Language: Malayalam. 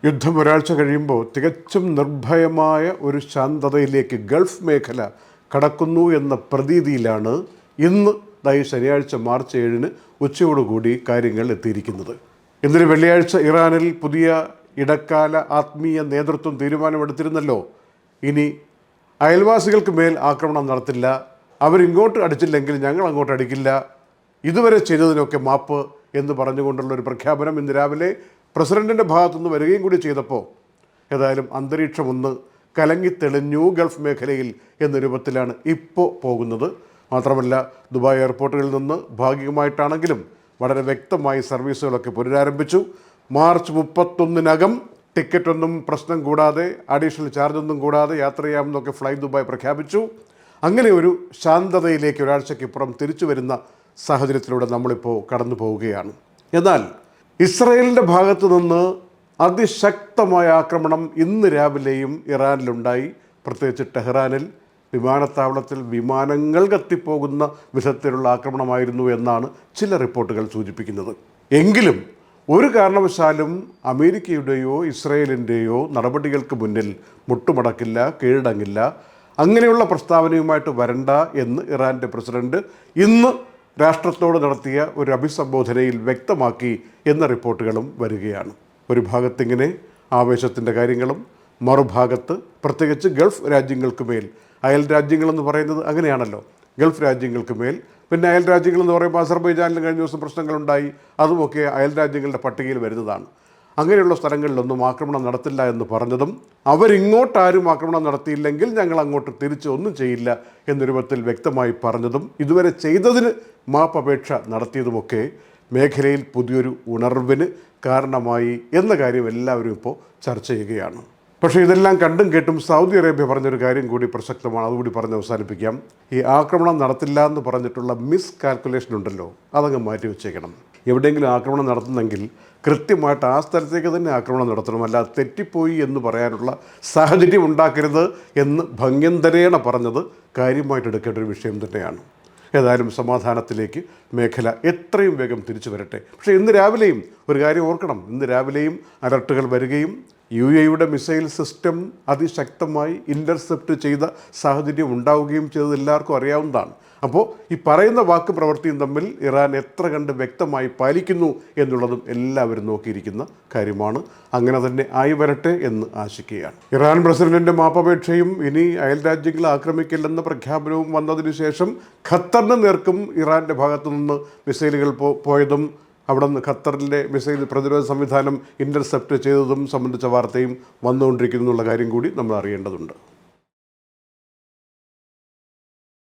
യുദ്ധം ഒരാഴ്ച കഴിയുമ്പോൾ തികച്ചും നിർഭയമായ ഒരു ശാന്തതയിലേക്ക് ഗൾഫ് മേഖല കടക്കുന്നു എന്ന പ്രതീതിയിലാണ് ഇന്ന് ഈ ശനിയാഴ്ച മാർച്ച് 7-ന് ഉച്ചയോടുകൂടി കാര്യങ്ങൾ എത്തിയിരിക്കുന്നത്. ഇന്നലെ വെള്ളിയാഴ്ച ഇറാനിൽ പുതിയ ഇടക്കാല ആത്മീയ നേതൃത്വം തീരുമാനമെടുത്തിരുന്നല്ലോ. ഇനി അയൽവാസികൾക്ക് മേൽ ആക്രമണം നടത്തില്ല, അവരിങ്ങോട്ട് അടിച്ചില്ലെങ്കിൽ ഞങ്ങൾ അങ്ങോട്ട് അടിക്കില്ല, ഇതുവരെ ചെയ്തതിനൊക്കെ മാപ്പ് എന്ന് പറഞ്ഞുകൊണ്ടുള്ളൊരു പ്രഖ്യാപനം ഇന്ന് രാവിലെ പ്രസിഡന്റിൻ്റെ ഭാഗത്തുനിന്ന് വരികയും കൂടി ചെയ്തപ്പോൾ ഏതായാലും അന്തരീക്ഷം ഒന്ന് കലങ്ങിത്തെളിഞ്ഞു ഗൾഫ് മേഖലയിൽ എന്ന രൂപത്തിലാണ് ഇപ്പോൾ പോകുന്നത്. മാത്രമല്ല, ദുബായ് എയർപോർട്ടുകളിൽ നിന്ന് ഭാഗികമായിട്ടാണെങ്കിലും വളരെ വ്യക്തമായി സർവീസുകളൊക്കെ പുനരാരംഭിച്ചു. മാർച്ച് 31-നകം ടിക്കറ്റൊന്നും പ്രശ്നം കൂടാതെ, അഡീഷണൽ ചാർജൊന്നും കൂടാതെ യാത്ര ചെയ്യാമെന്നൊക്കെ ഫ്ലൈ ദുബായ് പ്രഖ്യാപിച്ചു. അങ്ങനെ ഒരു ശാന്തതയിലേക്ക് ഒരാഴ്ചയ്ക്കിപ്പുറം തിരിച്ചു വരുന്ന സാഹചര്യത്തിലൂടെ നമ്മളിപ്പോൾ കടന്നു പോവുകയാണ്. എന്നാൽ ഇസ്രയേലിൻ്റെ ഭാഗത്തു നിന്ന് അതിശക്തമായ ആക്രമണം ഇന്ന് രാവിലെയും ഇറാനിലുണ്ടായി. പ്രത്യേകിച്ച് ടെഹ്റാനിൽ വിമാനത്താവളത്തിൽ വിമാനങ്ങൾ കത്തിപ്പോകുന്ന വിധത്തിലുള്ള ആക്രമണമായിരുന്നു എന്നാണ് ചില റിപ്പോർട്ടുകൾ സൂചിപ്പിക്കുന്നത്. എങ്കിലും ഒരു കാരണവശാലും അമേരിക്കയുടെയോ ഇസ്രയേലിൻ്റെയോ നടപടികൾക്ക് മുന്നിൽ മുട്ടുമടക്കില്ല, കീഴടങ്ങില്ല, അങ്ങനെയുള്ള പ്രസ്താവനയുമായിട്ട് വരണ്ട എന്ന് ഇറാൻ്റെ പ്രസിഡന്റ് ഇന്ന് രാഷ്ട്രത്തോട് നടത്തിയ ഒരു അഭിസംബോധനയിൽ വ്യക്തമാക്കി എന്ന റിപ്പോർട്ടുകളും വരികയാണ്. ഒരു ഭാഗത്തിങ്ങനെ ആവേശത്തിൻ്റെ കാര്യങ്ങളും, മറുഭാഗത്ത് പ്രത്യേകിച്ച് ഗൾഫ് രാജ്യങ്ങൾക്ക് മേൽ, അയൽ രാജ്യങ്ങളെന്ന് പറയുന്നത് അങ്ങനെയാണല്ലോ, ഗൾഫ് രാജ്യങ്ങൾക്ക് മേൽ, പിന്നെ അയൽ രാജ്യങ്ങളെന്ന് പറയുമ്പോൾ അസർബൈജാനിലും കഴിഞ്ഞ ദിവസം പ്രശ്നങ്ങളുണ്ടായി, അതുമൊക്കെ അയൽ രാജ്യങ്ങളുടെ പട്ടികയിൽ വരുന്നതാണ്. അങ്ങനെയുള്ള സ്ഥലങ്ങളിലൊന്നും ആക്രമണം നടത്തില്ല എന്ന് പറഞ്ഞതും, അവരിങ്ങോട്ടാരും ആക്രമണം നടത്തിയില്ലെങ്കിൽ ഞങ്ങൾ അങ്ങോട്ട് തിരിച്ച് ഒന്നും ചെയ്യില്ല എന്ന രൂപത്തിൽ വ്യക്തമായി പറഞ്ഞതും, ഇതുവരെ ചെയ്തതിന് മാപ്പപേക്ഷ നടത്തിയതുമൊക്കെ മേഖലയിൽ പുതിയൊരു ഉണർവിന് കാരണമായി എന്ന കാര്യം എല്ലാവരും ഇപ്പോൾ ചർച്ച ചെയ്യുകയാണ്. പക്ഷേ ഇതെല്ലാം കണ്ടും കേട്ടും സൗദി അറേബ്യ പറഞ്ഞൊരു കാര്യം കൂടി പ്രസക്തമാണ്, അതുകൂടി പറഞ്ഞ് അവസാനിപ്പിക്കാം. ഈ ആക്രമണം നടത്തില്ല എന്ന് പറഞ്ഞിട്ടുള്ള മിസ് കാൽക്കുലേഷൻ ഉണ്ടല്ലോ, അതങ്ങ് മാറ്റി വെച്ചേക്കണം. എവിടെയെങ്കിലും ആക്രമണം നടത്തുന്നെങ്കിൽ കൃത്യമായിട്ട് ആ സ്ഥലത്തേക്ക് തന്നെ ആക്രമണം നടത്തണം, അല്ലാതെ തെറ്റിപ്പോയി എന്ന് പറയാനുള്ള സാഹചര്യം ഉണ്ടാക്കരുത് എന്ന് ഭംഗ്യന്തരേണ പറഞ്ഞത് കാര്യമായിട്ട് എടുക്കേണ്ട ഒരു വിഷയം തന്നെയാണ്. ഏതായാലും സമാധാനത്തിലേക്ക് മേഖല എത്രയും വേഗം തിരിച്ചു വരട്ടെ. പക്ഷേ ഇന്ന് രാവിലെയും ഒരു കാര്യം ഓർക്കണം, ഇന്ന് രാവിലെയും അലർട്ടുകൾ വരികയും UAEയുടെ മിസൈൽ സിസ്റ്റം അതിശക്തമായി ഇൻ്റർസെപ്റ്റ് ചെയ്ത സാഹചര്യം ഉണ്ടാവുകയും ചെയ്തത് എല്ലാവർക്കും അറിയാവുന്നതാണ്. അപ്പോൾ ഈ പറയുന്ന വാക്ക് പ്രവൃത്തിയും തമ്മിൽ ഇറാൻ എത്ര കണ്ട് വ്യക്തമായി പാലിക്കുന്നു എന്നുള്ളതും എല്ലാവരും നോക്കിയിരിക്കുന്ന കാര്യമാണ്. അങ്ങനെ തന്നെ ആയി വരട്ടെ എന്ന് ആശിക്കുകയാണ്. ഇറാൻ പ്രസിഡന്റിൻ്റെ മാപ്പപേക്ഷയും ഇനി അയൽ രാജ്യങ്ങളെ ആക്രമിക്കില്ലെന്ന പ്രഖ്യാപനവും വന്നതിന് ശേഷം ഖത്തറിന് നേർക്കും ഇറാൻ്റെ ഭാഗത്തു നിന്ന് മിസൈലുകൾ പോയതും, അവിടെ നിന്ന് ഖത്തറിൻ്റെ മിസൈൽ പ്രതിരോധ സംവിധാനം ഇൻ്റർസെപ്റ്റ് ചെയ്തതും സംബന്ധിച്ച വാർത്തയും വന്നുകൊണ്ടിരിക്കുന്നു എന്നുള്ള കാര്യം കൂടി നമ്മൾ അറിയേണ്ടതുണ്ട്.